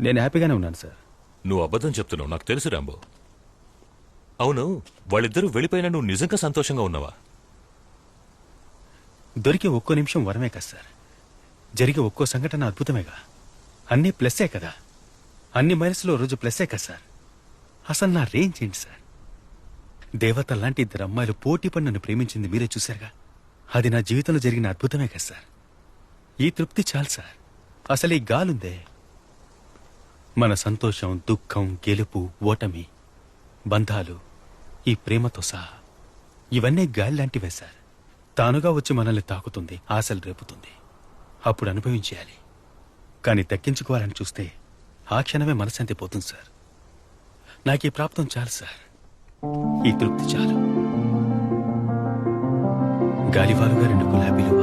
నేను హ్యాపీగానే ఉన్నాను సార్. నువ్వు అబద్ధం చెప్తున్నావు, నాకు తెలుసు రాంబో. అవును, వాళ్ళిద్దరూ వెళ్ళిపోయినా నువ్వు నిజంగా సంతోషంగా ఉన్నావా? దొరికే ఒక్కో నిమిషం వరమే కదా సార్. జరిగే ఒక్కో సంఘటన అద్భుతమేగా. అన్నీ ప్లస్సే కదా. అన్ని మైనస్లో రోజు ప్లస్సే కదా సార్. అసలు నా రేంజ్ ఏంటి సార్? దేవత లాంటి ఇద్దరు అమ్మాయిలు పోటీ పడి నన్ను ప్రేమించింది మీరే చూశారుగా. అది నా జీవితంలో జరిగిన అద్భుతమే కదా సార్. ఈ తృప్తి చాలు సార్. అసలు ఈ గాలుందే, మన సంతోషం, దుఃఖం, గెలుపు, ఓటమి, బంధాలు, ఈ ప్రేమతో సహా ఇవన్నీ గాలి లాంటివే సార్. తానుగా వచ్చి మనల్ని తాకుతుంది, ఆశలు రేపుతుంది. అప్పుడు అనుభవించేయాలి. కానీ దక్కించుకోవాలని చూస్తే ఆ క్షణమే మనశాంతి పోతుంది సార్. నాకు ఈ ప్రాప్తం చాలు సార్. ఈ తృప్తి చాలు. గాలివాలుగా 2 గులాబీలు